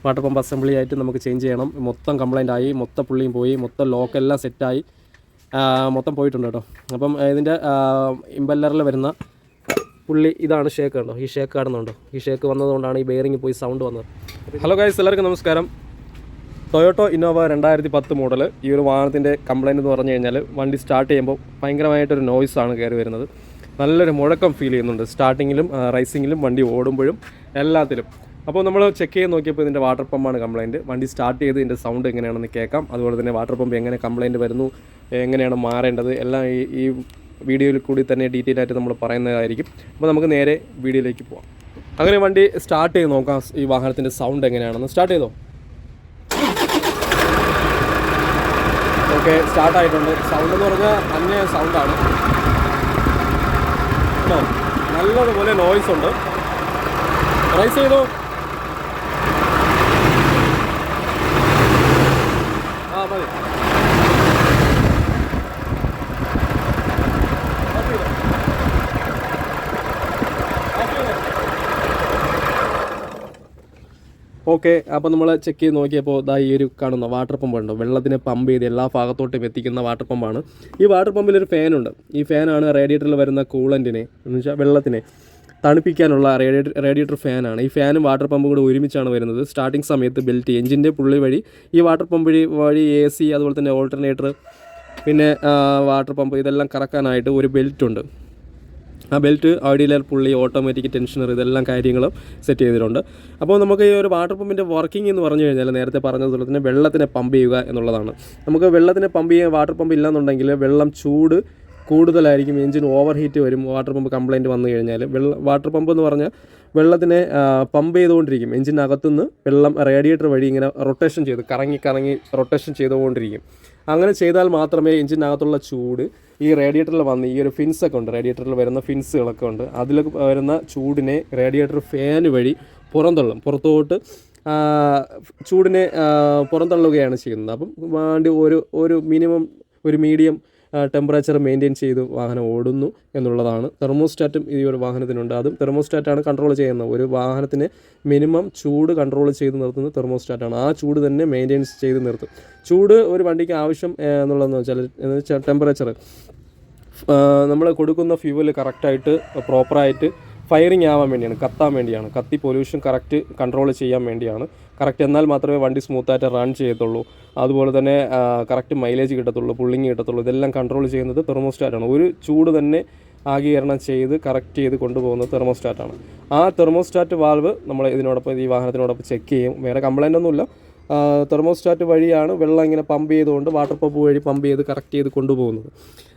Water pump assembly ആയിട്ട് നമുക്ക് change ചെയ്യണം. മൊത്തം കംപ്ലൈൻ്റ് ആയി, മൊത്തം പുള്ളിയും പോയി, മൊത്തം ലോക്കെല്ലാം സെറ്റായി മൊത്തം പോയിട്ടുണ്ട് കേട്ടോ. അപ്പം ഇതിൻ്റെ ഇമ്പല്ലറിൽ വരുന്ന പുള്ളി ഇതാണ് ഷേക്ക് കണ്ടോ, ഈ ഷേക്ക് കാണുന്നുണ്ടോ? ഈ ഷേക്ക് വന്നതുകൊണ്ടാണ് ഈ ബെയറിംഗ് പോയി സൗണ്ട് വന്നത്. ഹലോ ഗൈസ്, എല്ലാവർക്കും നമസ്കാരം. Toyota Innova 2010 model. ഈ ഒരു വാഹനത്തിൻ്റെ കംപ്ലയിൻ്റ് എന്ന് പറഞ്ഞു കഴിഞ്ഞാൽ വണ്ടി സ്റ്റാർട്ട് ചെയ്യുമ്പോൾ ഭയങ്കരമായിട്ടൊരു നോയ്സാണ് കയറി വരുന്നത്. നല്ലൊരു മുഴക്കം ഫീൽ ചെയ്യുന്നുണ്ട് സ്റ്റാർട്ടിങ്ങിലും റൈസിങ്ങിലും വണ്ടി ഓടുമ്പോഴും എല്ലാത്തിലും. അപ്പോൾ നമ്മൾ ചെക്ക് ചെയ്ത് നോക്കിയപ്പോൾ ഇതിൻ്റെ വാട്ടർ പമ്പാണ് കംപ്ലയിൻറ്റ്. വണ്ടി സ്റ്റാർട്ട് ചെയ്ത് ഇതിൻ്റെ സൗണ്ട് എങ്ങനെയാണെന്ന് കേൾക്കാം. അതുപോലെ തന്നെ വാട്ടർ പമ്പ് എങ്ങനെ കംപ്ലയിൻറ്റ് വരുന്നു, എങ്ങനെയാണ് മാറേണ്ടത്, എല്ലാം ഈ വീഡിയോയിൽ കൂടി തന്നെ ഡീറ്റെയിൽ ആയിട്ട് നമ്മൾ പറയുന്നതായിരിക്കും. അപ്പോൾ നമുക്ക് നേരെ വീഡിയോയിലേക്ക് പോകാം. അങ്ങനെ വണ്ടി സ്റ്റാർട്ട് ചെയ്ത് നോക്കാം ഈ വാഹനത്തിൻ്റെ സൗണ്ട് എങ്ങനെയാണെന്ന്. സ്റ്റാർട്ട് ചെയ്തോ? ഓക്കെ, സ്റ്റാർട്ടായിട്ടുണ്ട്. സൗണ്ട് എന്ന് പറഞ്ഞാൽ അന്യ സൗണ്ടാണ് കേട്ടോ, നല്ലതുപോലെ നോയ്സ് ഉണ്ട്. റൈസ് ചെയ്തോ? ആ മതി. ഓക്കെ, അപ്പോൾ നമ്മൾ ചെക്ക് ചെയ്ത് നോക്കിയപ്പോൾ ഇതാ ഈ ഒരു കാണുന്ന വാട്ടർ പമ്പുണ്ടോ, വെള്ളത്തിനെ പമ്പ് ചെയ്ത് എല്ലാ ഭാഗത്തോട്ടും എത്തിക്കുന്ന വാട്ടർ പമ്പാണ്. ഈ വാട്ടർ പമ്പിലൊരു ഫാനുണ്ട്. ഈ ഫാനാണ് റേഡിയേറ്ററിൽ വരുന്ന കൂളൻറ്റിനെ എന്ന് വെച്ചാൽ വെള്ളത്തിനെ തണുപ്പിക്കാനുള്ള റേഡിയേറ്റർ ഫാനാണ്. ഈ ഫാനും വാട്ടർ പമ്പും കൂടെ ഒരുമിച്ചാണ് വരുന്നത്. സ്റ്റാർട്ടിങ് സമയത്ത് ബെൽറ്റ് എഞ്ചിൻ്റെ പുള്ളി വഴി ഈ വാട്ടർ പമ്പ് വഴി AC, അതുപോലെ തന്നെ ഓൾട്ടർനേറ്റർ, പിന്നെ വാട്ടർ പമ്പ് ഇതെല്ലാം കറക്കാനായിട്ട് ഒരു ബെൽറ്റുണ്ട്. ആ ബെൽറ്റ്, ഐഡിയലർ പുള്ളി, ഓട്ടോമാറ്റിക് ടെൻഷനർ, ഇതെല്ലാം കാര്യങ്ങളും സെറ്റ് ചെയ്തിട്ടുണ്ട്. അപ്പോൾ നമുക്ക് ഈ ഒരു വാട്ടർ പമ്പിൻ്റെ വർക്കിംഗ് എന്ന് പറഞ്ഞു കഴിഞ്ഞാൽ നേരത്തെ പറഞ്ഞതുപോലെ തന്നെ വെള്ളത്തിനെ പമ്പ് ചെയ്യുക എന്നുള്ളതാണ്. നമുക്ക് വെള്ളത്തിനെ പമ്പ് ചെയ്യാൻ വാട്ടർ പമ്പ് ഇല്ലാന്നുണ്ടെങ്കിൽ വെള്ളം ചൂട് കൂടുതലായിരിക്കും, എഞ്ചിൻ ഓവർ ഹീറ്റ് വരും. വാട്ടർ പമ്പ് കംപ്ലയിൻറ്റ് വന്നു കഴിഞ്ഞാൽ വാട്ടർ പമ്പ് എന്ന് പറഞ്ഞാൽ വെള്ളത്തിനെ പമ്പ് ചെയ്തുകൊണ്ടിരിക്കും. എഞ്ചിനകത്തുനിന്ന് വെള്ളം റേഡിയേറ്റർ വഴി ഇങ്ങനെ റൊട്ടേഷൻ ചെയ്ത് കറങ്ങി റൊട്ടേഷൻ ചെയ്തുകൊണ്ടിരിക്കും. അങ്ങനെ ചെയ്താൽ മാത്രമേ എഞ്ചിനകത്തുള്ള ചൂട് ഈ റേഡിയേറ്ററിൽ വന്ന് ഈ ഒരു ഫിൻസൊക്കെ ഉണ്ട്, റേഡിയേറ്ററിൽ വരുന്ന ഫിൻസുകളൊക്കെ ഉണ്ട്, അതിൽ വരുന്ന ചൂടിനെ റേഡിയേറ്റർ ഫാൻ വഴി പുറത്തോട്ട് ചൂടിനെ പുറന്തള്ളുകയാണ് ചെയ്യുന്നത്. അപ്പം വണ്ടി ഒരു മിനിമം ഒരു മീഡിയം ടെമ്പറേച്ചർ മെയിൻറ്റെയിൻ ചെയ്ത് വാഹനം ഓടുന്നു എന്നുള്ളതാണ്. തെർമോസ്റ്റാറ്റും ഈ ഒരു വാഹനത്തിനുണ്ട്. അതും തെർമോസ്റ്റാറ്റാണ് കൺട്രോൾ ചെയ്യുന്നത്. ഒരു വാഹനത്തിന് മിനിമം ചൂട് കൺട്രോൾ ചെയ്ത് നിർത്തുന്നത് തെർമോസ്റ്റാറ്റാണ്. ആ ചൂട് തന്നെ മെയിൻറ്റെയിൻസ് ചെയ്ത് നിർത്തും. ചൂട് ഒരു വണ്ടിക്ക് ആവശ്യം എന്നുള്ളതെന്ന് വെച്ചാൽ ടെമ്പറേച്ചർ നമ്മൾ കൊടുക്കുന്ന ഫ്യൂവൽ കറക്റ്റായിട്ട് പ്രോപ്പറായിട്ട് ഫയറിങ് ആവാൻ വേണ്ടിയാണ്, കത്താൻ വേണ്ടിയാണ്, കത്തി പൊല്യൂഷൻ കറക്റ്റ് കൺട്രോൾ ചെയ്യാൻ വേണ്ടിയാണ്. കറക്റ്റ് എന്നാൽ മാത്രമേ വണ്ടി സ്മൂത്തായിട്ട് റൺ ചെയ്യത്തുള്ളൂ. അതുപോലെ തന്നെ കറക്റ്റ് മൈലേജ് കിട്ടത്തുള്ളൂ, പുള്ളിങ് കിട്ടത്തുള്ളൂ. ഇതെല്ലാം കൺട്രോൾ ചെയ്യുന്നത് തെർമോസ്റ്റാറ്റാണ്. ഒരു ചൂട് തന്നെ ആഗീകരണം ചെയ്ത് കറക്റ്റ് ചെയ്ത് കൊണ്ടുപോകുന്നത് തെർമോസ്റ്റാറ്റാണ്. ആ തെർമോസ്റ്റാറ്റ് വാൾവ് നമ്മൾ ഇതിനോടൊപ്പം ഈ വാഹനത്തിനോടൊപ്പം ചെക്ക് ചെയ്യും. വേറെ കംപ്ലൈൻ്റ് ഒന്നുമില്ല. തെർമോസ്റ്റാറ്റ് വഴിയാണ് വെള്ളം ഇങ്ങനെ പമ്പ് ചെയ്തുകൊണ്ട് വാട്ടർ പമ്പ് വഴി പമ്പ് ചെയ്ത് കറക്റ്റ് ചെയ്ത് കൊണ്ടുപോകുന്നത്.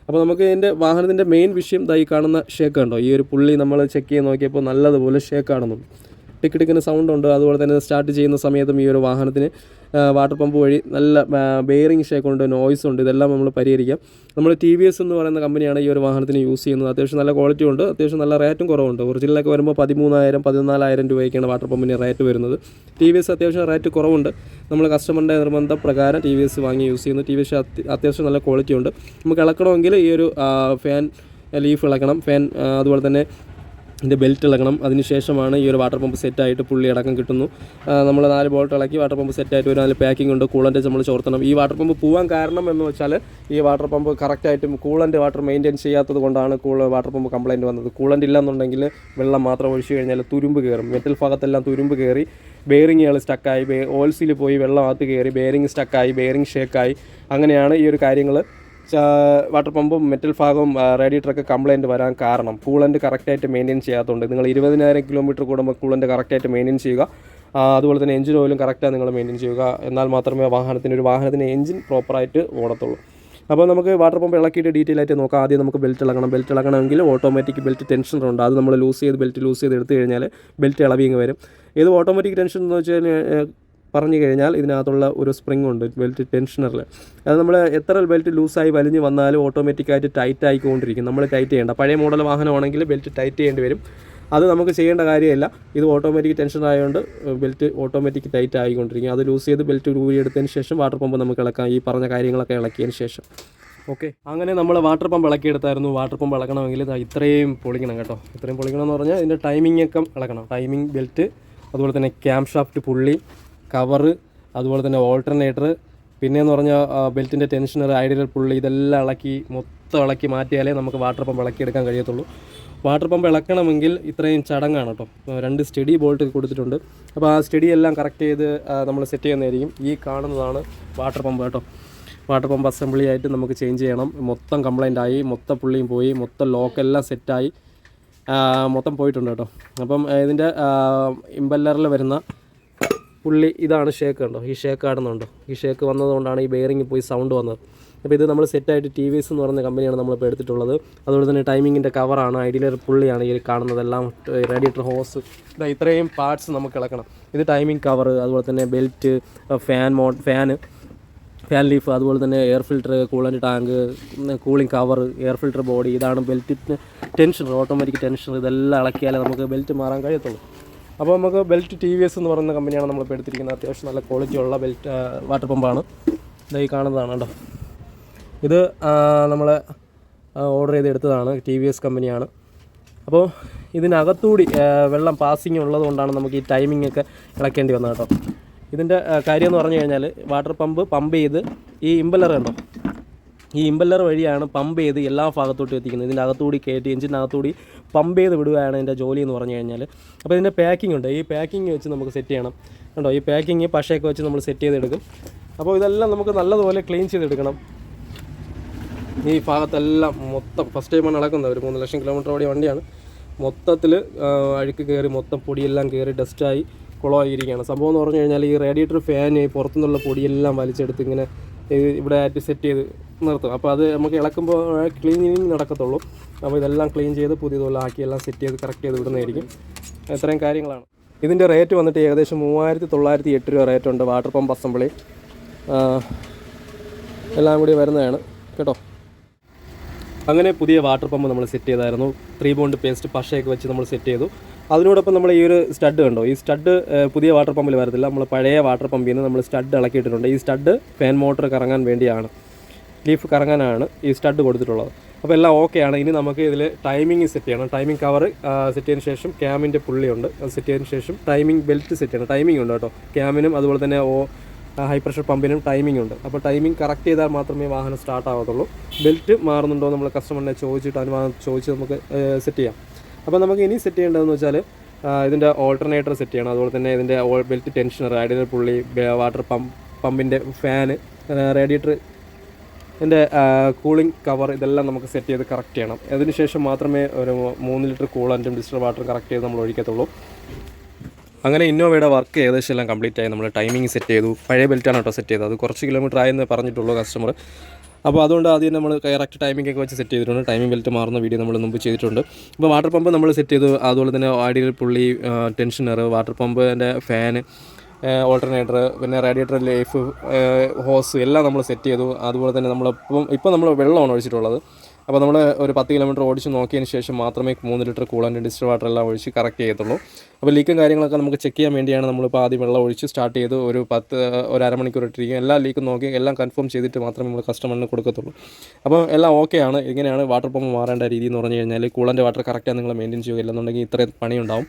അപ്പോൾ നമുക്ക് ഇതിൻ്റെ വാഹനത്തിൻ്റെ മെയിൻ വിഷയം ഈ കാണുന്ന ഷേക്ക് കണ്ടോ. ഈ ഒരു പുള്ളി നമ്മൾ ചെക്ക് ചെയ്ത് നോക്കിയപ്പോൾ നല്ലതുപോലെ ഷേക്ക് കാണുന്നുണ്ട്, ടിക്കിന് സൗണ്ട് ഉണ്ട്. അതുപോലെ തന്നെ സ്റ്റാർട്ട് ചെയ്യുന്ന സമയത്തും ഈ ഒരു വാഹനത്തിന് വാട്ടർ പമ്പ് വഴി നല്ല ബെയറിംഗ് ഷേക്ക് ഉണ്ട്, നോയ്സ് ഉണ്ട്. ഇതെല്ലാം നമ്മൾ പരിഹരിക്കാം. നമ്മൾ TVS എന്ന് പറയുന്ന കമ്പനിയാണ് ഈ ഒരു വാഹനത്തിന് യൂസ് ചെയ്യുന്നത്. അത്യാവശ്യം നല്ല ക്വാളിറ്റി ഉണ്ട്, അത്യാവശ്യം നല്ല റേറ്റും കുറവുണ്ട്. ഒറിജിനലൊക്കെ വരുമ്പോൾ 13,000 14,000 രൂപയ്ക്കാണ് വാട്ടർ പമ്പിന് റേറ്റ് വരുന്നത്. TVS അത്യാവശ്യം റേറ്റ് കുറവുണ്ട്. നമ്മൾ കസ്റ്റമറിൻ്റെ നിർബന്ധപ്രകാരം TVS വാങ്ങി യൂസ് ചെയ്യുന്നു. TVS അത്യാവശ്യം നല്ല ക്വാളിറ്റി ഉണ്ട്. നമുക്ക് ഇളക്കണമെങ്കിൽ ഈ ഒരു ഫാൻ ലീഫ് ഇളക്കണം, ഫാൻ അതുപോലെ തന്നെ ഇതിൻ്റെ ബെൽറ്റ് ഇളക്കണം. അതിനുശേഷമാണ് ഈ ഒരു വാട്ടർ പമ്പ് സെറ്റായിട്ട് പുള്ളി അടക്കം കിട്ടുന്നു. നമ്മൾ 4 ബോൾട്ട് ഇളക്കി വാട്ടർ പമ്പ് സെറ്റായിട്ട് ഒരു 4 പാക്കിംഗ് ഉണ്ട്. കൂളൻ്റ് നമ്മൾ ചോർത്തണം. ഈ വാട്ടർ പമ്പ് പോകാൻ കാരണം എന്ന് വെച്ചാൽ ഈ വാട്ടർ പമ്പ് കറക്റ്റായിട്ടും കൂളൻ്റ് വാട്ടർ മെയിൻറ്റെയിൻ ചെയ്യാത്തത് കൊണ്ടാണ് വാട്ടർ പമ്പ് കംപ്ലയിൻറ്റ് വന്നത്. കൂളൻ്റ് ഇല്ലെന്നുണ്ടെങ്കിൽ വെള്ളം മാത്രം ഒഴിച്ചു കഴിഞ്ഞാൽ തുരുമ്പ് കയറും. മെറ്റൽ ഭാഗത്തെല്ലാം തുരുമ്പ് കയറി ബെയറിങ്ങുകൾ സ്റ്റക്കായി, ഓയിൽ സീൽ പോയി വെള്ളം അകത്ത് കയറി ബെയറിങ് സ്റ്റക്കായി, ബെയറിങ് ഷേക്കായി. അങ്ങനെയാണ് ഈ ഒരു കാര്യങ്ങൾ വാട്ടർ പമ്പും മെറ്റൽ ഭാഗവും റേഡിയേറ്ററൊക്കെ കംപ്ലയിൻറ്റ് വരാൻ കാരണം. കൂളൻ്റ് കറക്റ്റായിട്ട് മെയിൻറ്റെയിൻ ചെയ്യാത്തതുകൊണ്ട്. നിങ്ങൾ 20,000 കിലോമീറ്റർ കൂടുമ്പോൾ കൂളൻ്റ് കറക്റ്റായിട്ട് മെയിൻറ്റെയിൻ ചെയ്യുക. അതുപോലെ തന്നെ എഞ്ചിൻ ഓയിലും കറക്റ്റായി നിങ്ങൾ മെയിൻറ്റെയിൻ ചെയ്യുക. എന്നാൽ മാത്രമേ വാഹനത്തിന് എഞ്ചിൻ പ്രോപ്പറായിട്ട് ഓടത്തുള്ളൂ. അപ്പോൾ നമുക്ക് വാട്ടർ പമ്പ് ഇളക്കിയിട്ട് ഡീറ്റെയിൽ ആയിട്ട് നോക്കാം. ആദ്യം നമുക്ക് ബെൽറ്റ് ഇളക്കണമെങ്കിൽ ഓട്ടോമാറ്റിക് ബെൽറ്റ് ടെൻഷനർ ഉണ്ട്. അത് നമ്മൾ ബെൽറ്റ് ലൂസ് ചെയ്ത് എടുത്തു കഴിഞ്ഞാൽ ബെൽറ്റ് ഇളവിങ്ങ് വരും. ഇത് ഓട്ടോമാറ്റിക് ടെൻഷൻ എന്ന് വെച്ചാൽ പറഞ്ഞു കഴിഞ്ഞാൽ ഇതിനകത്തുള്ള ഒരു സ്പ്രിങ് ഉണ്ട് ബെൽറ്റ് ടെൻഷനറിൽ. അത് നമ്മൾ എത്ര ബെൽറ്റ് ലൂസായി വലിഞ്ഞ് വന്നാലും ഓട്ടോമാറ്റിക്കായിട്ട് ടൈറ്റ് ആയിക്കൊണ്ടിരിക്കും. നമ്മൾ ടൈറ്റ് ചെയ്യേണ്ട. പഴയ മോഡൽ വാഹനമാണെങ്കിൽ ബെൽറ്റ് ടൈറ്റ് ചെയ്യേണ്ടി വരും. അത് നമുക്ക് ചെയ്യേണ്ട കാര്യമില്ല. ഇത് ഓട്ടോമാറ്റിക് ടെൻഷൻ ആയതുകൊണ്ട് ബെൽറ്റ് ഓട്ടോമാറ്റിക് ടൈറ്റ് ആയിക്കൊണ്ടിരിക്കും. അത് ലൂസ് ചെയ്ത് ബെൽറ്റ് ഊരിയെടുത്തതിന് ശേഷം വാട്ടർ പമ്പ് നമുക്ക് ഇളക്കാം. ഈ പറഞ്ഞ കാര്യങ്ങളൊക്കെ ഇളക്കിയതിന് ശേഷം ഓക്കെ. അങ്ങനെ നമ്മൾ വാട്ടർ പമ്പ് ഇളക്കിയെടുത്തായിരുന്നു. വാട്ടർ പമ്പ് ഇളക്കണമെങ്കിൽ ഇത്രയും പൊളിക്കണം കേട്ടോ. ഇത്രയും പൊളിക്കണം എന്ന് പറഞ്ഞാൽ ഇതിൻ്റെ ടൈമിംഗ് ഒക്കെ ഇളക്കണം. ടൈമിംഗ് ബെൽറ്റ്, അതുപോലെ തന്നെ ക്യാം ഷാഫ്റ്റ് പുള്ളി, കവറ്, അതുപോലെ തന്നെ ഓൾട്ടർനേറ്റർ, പിന്നെയെന്ന് പറഞ്ഞാൽ ബെൽറ്റിൻ്റെ ടെൻഷനർ, ഐഡിയൽ പുള്ളി, ഇതെല്ലാം മൊത്തം ഇളക്കി മാറ്റിയാലേ നമുക്ക് വാട്ടർ പമ്പ് ഇളക്കിയെടുക്കാൻ കഴിയത്തുള്ളൂ. വാട്ടർ പമ്പ് ഇളക്കണമെങ്കിൽ ഇത്രയും ചടങ്ങാണ് കേട്ടോ. 2 സ്റ്റഡി ബോൾട്ട് കൊടുത്തിട്ടുണ്ട്. അപ്പോൾ ആ സ്റ്റഡി എല്ലാം കറക്റ്റ് ചെയ്ത് നമ്മൾ സെറ്റ് ചെയ്യുന്നതായിരിക്കും. ഈ കാണുന്നതാണ് വാട്ടർ പമ്പ് കേട്ടോ. വാട്ടർ പമ്പ് അസംബ്ലി ആയിട്ട് നമുക്ക് ചേഞ്ച് ചെയ്യണം. മൊത്തം കംപ്ലൈൻ്റ് ആയി, മൊത്തം പുള്ളിയും പോയി, മൊത്തം ലോക്കെല്ലാം സെറ്റായി, മൊത്തം പോയിട്ടുണ്ട് കേട്ടോ. അപ്പം ഇതിൻ്റെ ഇമ്പല്ലറിൽ വരുന്ന പുള്ളി ഇതാണ് ഷേക്ക് കണ്ടോ. ഈ ഷേക്ക് കാണുന്നുണ്ടോ? ഈ ഷേക്ക് വന്നതുകൊണ്ടാണ് ഈ ബെയറിംഗ് പോയി സൗണ്ട് വന്നത്. അപ്പോൾ ഇത് നമ്മൾ സെറ്റായിട്ട് TVS എന്ന് പറയുന്ന കമ്പനിയാണ് നമ്മളിപ്പോൾ എടുത്തിട്ടുള്ളത്. അതുപോലെ തന്നെ ടൈമിങ്ങിൻ്റെ കവറാണ്, ഐഡിയൽ പുള്ളിയാണ് ഈ കാണുന്നതെല്ലാം, റേഡിയേറ്റർ ഹോസ്, ഇത്രയും പാർട്സ് നമുക്ക് ഇളക്കണം. ഇത് ടൈമിംഗ് കവർ, അതുപോലെ തന്നെ ബെൽറ്റ്, ഫാൻ ലീഫ്, അതുപോലെ തന്നെ air filter, coolant tank, cooling cover, air filter body, ഇതാണ് ബെൽറ്റ് ടെൻഷനർ, ഓട്ടോമാറ്റിക് ടെൻഷനർ. ഇതെല്ലാം ഇളക്കിയാലേ നമുക്ക് ബെൽറ്റ് മാറാൻ കഴിയത്തുള്ളൂ. അപ്പോൾ നമുക്ക് ബെൽറ്റ് TVS എന്ന് പറയുന്ന കമ്പനിയാണ് നമ്മളിപ്പോൾ എടുത്തിരിക്കുന്നത്. അത്യാവശ്യം നല്ല ക്വാളിറ്റി ഉള്ള ബെൽറ്റ് വാട്ടർ പമ്പാണ്. ഈ കാണുന്നതാണ് കേട്ടോ. ഇത് നമ്മൾ ഓർഡർ ചെയ്തെടുത്തതാണ്, TVS കമ്പനിയാണ്. അപ്പോൾ ഇതിനകത്തൂടി വെള്ളം പാസിങ് ഉള്ളത് കൊണ്ടാണ് നമുക്ക് ഈ ടൈമിംഗ് ഒക്കെ ഇളക്കേണ്ടി വന്നത് കേട്ടോ. ഇതിൻ്റെ കാര്യം എന്ന് പറഞ്ഞു കഴിഞ്ഞാൽ വാട്ടർ പമ്പ് ചെയ്ത് ഈ ഇമ്പല്ലർ കണ്ടോ, ഈ ഇമ്പല്ലർ വഴിയാണ് പമ്പ് ചെയ്ത് എല്ലാ ഭാഗത്തോട്ടും എത്തിക്കുന്നത്. ഇതിൻ്റെ അകത്തുകൂടി കയറ്റി എഞ്ചിനകത്തുകൂടി പമ്പ് ചെയ്ത് വിടുകയാണ് ഇതിൻ്റെ ജോലി എന്ന് പറഞ്ഞു കഴിഞ്ഞാൽ. അപ്പോൾ ഇതിൻ്റെ പാക്കിംഗ് ഉണ്ട്. ഈ പാക്കിംഗ് വെച്ച് നമുക്ക് സെറ്റ് ചെയ്യണം കണ്ടോ. ഈ പാക്കിംഗ് പശയൊക്കെ വെച്ച് നമ്മൾ സെറ്റ് ചെയ്തെടുക്കും. അപ്പോൾ ഇതെല്ലാം നമുക്ക് നല്ലതുപോലെ ക്ലീൻ ചെയ്തെടുക്കണം. ഈ ഭാഗത്തെല്ലാം മൊത്തം ഫസ്റ്റ് ടൈമാണ് നടക്കുന്നത്. ഒരു 3 ലക്ഷം കിലോമീറ്റർ ഓടിയ വണ്ടിയാണ്. മൊത്തത്തിൽ അഴുക്ക് കയറി, മൊത്തം പൊടിയെല്ലാം കയറി ഡസ്റ്റായി കുളമായിരിക്കുകയാണ്. സംഭവം എന്ന് പറഞ്ഞു കഴിഞ്ഞാൽ ഈ റേഡിയേറ്റർ ഫാൻ പുറത്തുനിന്നുള്ള പൊടിയെല്ലാം വലിച്ചെടുത്ത് ഇങ്ങനെ ഇവിടെ ആയിട്ട് സെറ്റ് ചെയ്ത് നിർത്തും. അപ്പോൾ അത് നമുക്ക് ഇളക്കുമ്പോൾ ക്ലീനിങ് നടക്കത്തുള്ളൂ. അപ്പോൾ ഇതെല്ലാം ക്ലീൻ ചെയ്ത് പുതിയതുപോലെ ആക്കി എല്ലാം സെറ്റ് ചെയ്ത് കറക്റ്റ് ചെയ്ത് വിടുന്നതായിരിക്കും. ഇത്രയും കാര്യങ്ങളാണ്. ഇതിൻ്റെ റേറ്റ് വന്നിട്ട് ഏകദേശം 3908 രൂപ റേറ്റുണ്ട്. വാട്ടർ പമ്പ് അസംബ്ലി എല്ലാം കൂടി വരുന്നതാണ് കേട്ടോ. അങ്ങനെ പുതിയ വാട്ടർ പമ്പ് നമ്മൾ സെറ്റ് ചെയ്തായിരുന്നു. 3 ബോണ്ട് പേസ്റ്റ് പശയൊക്കെ വെച്ച് നമ്മൾ സെറ്റ് ചെയ്തു. അതിനോടൊപ്പം നമ്മൾ ഈ ഒരു സ്റ്റഡ് കണ്ടോ. ഈ സ്റ്റഡ് പുതിയ വാട്ടർ പമ്പിൽ വരത്തില്ല. നമ്മൾ പഴയ വാട്ടർ പമ്പിൽ നിന്ന് നമ്മൾ സ്റ്റഡ് ഇളക്കിയിട്ടുണ്ട്. ഈ സ്റ്റഡ് ഫാൻ മോട്ടർ കറങ്ങാൻ വേണ്ടിയാണ്, ലീഫ് കറങ്ങാനാണ് ഈ സ്റ്റഡ് കൊടുത്തിട്ടുള്ളത്. അപ്പോൾ എല്ലാം ഓക്കെയാണ്. ഇനി നമുക്ക് ഇതിൽ ടൈമിംഗ് സെറ്റ് ചെയ്യണം. ടൈമിംഗ് കവർ സെറ്റ് ചെയ്തതിന് ശേഷം ക്യാമിൻ്റെ പുള്ളിയുണ്ട്, അത് സെറ്റ് ചെയ്തതിന് ശേഷം ടൈമിംഗ് ബെൽറ്റ് സെറ്റ് ചെയ്യണം. ടൈമിംഗ് ഉണ്ട് കേട്ടോ ക്യാമിനും, അതുപോലെ തന്നെ ഹൈ പ്രഷർ പമ്പിനും ടൈമിംഗ് ഉണ്ട്. അപ്പോൾ ടൈമിംഗ് കറക്റ്റ് ചെയ്താൽ മാത്രമേ വാഹനം സ്റ്റാർട്ട് ആകത്തുള്ളൂ. ബെൽറ്റ് മാറുന്നുണ്ടോ നമ്മൾ കസ്റ്റമറിനെ ചോദിച്ചിട്ട് അനുവാദം ചോദിച്ച് നമുക്ക് സെറ്റ് ചെയ്യാം. അപ്പോൾ നമുക്ക് ഇനി സെറ്റ് ചെയ്യേണ്ടതെന്ന് വെച്ചാൽ ഇതിൻ്റെ ഓൾട്ടർനേറ്റർ സെറ്റ് ചെയ്യണം. അതുപോലെ തന്നെ ഇതിൻ്റെ ബെൽറ്റ് ടെൻഷനർ, ഐഡിയൽ പുള്ളി, വാട്ടർ പമ്പിൻ്റെ ഫാന്, റേഡിയേറ്റർ, ഇതിൻ്റെ കൂളിംഗ് കവർ, ഇതെല്ലാം നമുക്ക് സെറ്റ് ചെയ്ത് കറക്റ്റ് ചെയ്യണം. അതിനുശേഷം മാത്രമേ ഒരു 3 ലിറ്റർ കൂളൻറ്റും ഡിസ്റ്റർ വാട്ടറും കറക്റ്റ് ചെയ്ത് നമ്മൾ ഒഴിക്കത്തുള്ളൂ. അങ്ങനെ ഇന്നോവയുടെ വർക്ക് ഏകദേശം എല്ലാം കംപ്ലീറ്റ് ആയി. നമ്മൾ ടൈമിംഗ് സെറ്റ് ചെയ്തു. പഴയ ബെൽറ്റാണ് കേട്ടോ സെറ്റ് ചെയ്തത്. അത് കുറച്ച് കിലോമീറ്റർ ആയെന്ന് പറഞ്ഞിട്ടുള്ളൂ കസ്റ്റമർ. അപ്പോൾ അതുകൊണ്ട് ആദ്യം നമ്മൾ കറക്റ്റ് ടൈമിംഗ് ഒക്കെ വെച്ച് സെറ്റ് ചെയ്തിട്ടുണ്ട്. ടൈമിംഗ് ബെൽറ്റ് മാറുന്ന വീഡിയോ നമ്മൾ മുമ്പ് ചെയ്തിട്ടുണ്ട്. അപ്പോൾ വാട്ടർ പമ്പ് നമ്മൾ സെറ്റ് ചെയ്തു. അതുപോലെ തന്നെ ഐഡിയൽ പുള്ളി, ടെൻഷനർ, വാട്ടർ പമ്പിൻ്റെ ഫാന്, ഓൾട്ടർനേറ്റർ, പിന്നെ റേഡിയേറ്റർ ലൈഫ്, ഹോസ് എല്ലാം നമ്മൾ സെറ്റ് ചെയ്തു. അതുപോലെ തന്നെ ഇപ്പോൾ നമ്മൾ വെള്ളമാണ് ഒഴിച്ചിട്ടുള്ളത്. അപ്പോൾ നമ്മൾ ഒരു 10 കിലോമീറ്റർ ഓടിച്ച് നോക്കിയതിന് ശേഷം മാത്രമേ 3 ലിറ്റർ കൂളൻ്റ് ഡിസ്റ്റർ വാട്ടർ എല്ലാം ഒഴിച്ച് കറക്റ്റ് ചെയ്യത്തുള്ളൂ. അപ്പോൾ ലീക്കും കാര്യങ്ങളൊക്കെ നമുക്ക് ചെക്ക് ചെയ്യാൻ വേണ്ടിയാണ് നമ്മളിപ്പോൾ ആദ്യം വെള്ളം ഒഴിച്ച് സ്റ്റാർട്ട് ചെയ്ത് ഒരു അരമണിക്കൂർ ഇട്ടിരിക്കും. എല്ലാ ലീക്കും നോക്കി എല്ലാം കൺഫേം ചെയ്തിട്ട് മാത്രമേ നമ്മൾ കസ്റ്റമറിന് കൊടുക്കത്തുള്ളൂ. അപ്പോൾ എല്ലാം ഓക്കെയാണ്. ഇങ്ങനെയാണ് വാട്ടർ പമ്പ് മാറേണ്ട രീതി എന്ന് പറഞ്ഞു കഴിഞ്ഞാൽ കൂളൻ്റ് വാട്ടർ കറക്റ്റാണ് നിങ്ങൾ മെയിൻറ്റെയിൻ ചെയ്യുക, ഇല്ലെന്നുണ്ടെങ്കിൽ ഇത്രയും പണിയുണ്ടാവും.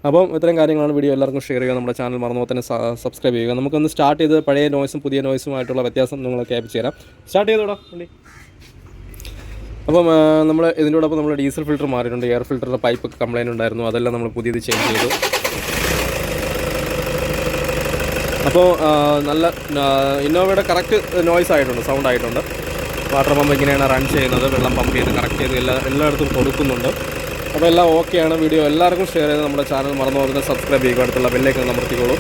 അപ്പം ഇത്രയും കാര്യങ്ങളാണ്. വീഡിയോ എല്ലാവർക്കും ഷെയർ ചെയ്യുക. നമ്മുടെ ചാനൽ മറന്നുപോലെ തന്നെ സബ്സ്ക്രൈബ് ചെയ്യുക. നമുക്കൊന്ന് സ്റ്റാർട്ട് ചെയ്ത് പഴയ നോയ്സും പുതിയ നോയ്സുമായിട്ടുള്ള വ്യത്യാസം നിങ്ങൾ ക്യാപ്ചർ ചെയ്യാം. സ്റ്റാർട്ട് ചെയ്തോടാ വണ്ടി. അപ്പം നമ്മൾ ഇതിനോടൊപ്പം നമ്മൾ ഡീസൽ ഫിൽറ്റർ മാറിയിട്ടുണ്ട്. എയർ ഫിൽറ്ററിൻ്റെ പൈപ്പ് കംപ്ലൈൻറ്റ് ഉണ്ടായിരുന്നു, അതെല്ലാം നമ്മൾ പുതിയത് ചേഞ്ച് ചെയ്തു. അപ്പോൾ നല്ല ഇന്നോവയുടെ കറക്റ്റ് നോയ്സ് ആയിട്ടുണ്ട്, സൗണ്ട് ആയിട്ടുണ്ട്. വാട്ടർ പമ്പ് ഇങ്ങനെയാണ് റൺ ചെയ്യുന്നത്. വെള്ളം പമ്പ് ചെയ്ത് കറക്റ്റ് ചെയ്ത് എല്ലായിടത്തും കൊടുക്കുന്നുണ്ട്. അപ്പോൾ എല്ലാം ഓക്കെയാണ്. വീഡിയോ എല്ലാവർക്കും ഷെയർ ചെയ്ത് നമ്മുടെ ചാനൽ മറന്നു പോകുന്നത് സബ്സ്ക്രൈബ് ചെയ്യുക. അടുത്തുള്ള ബെല്ലൈക്കൺ അമർത്തിക്കോളൂ.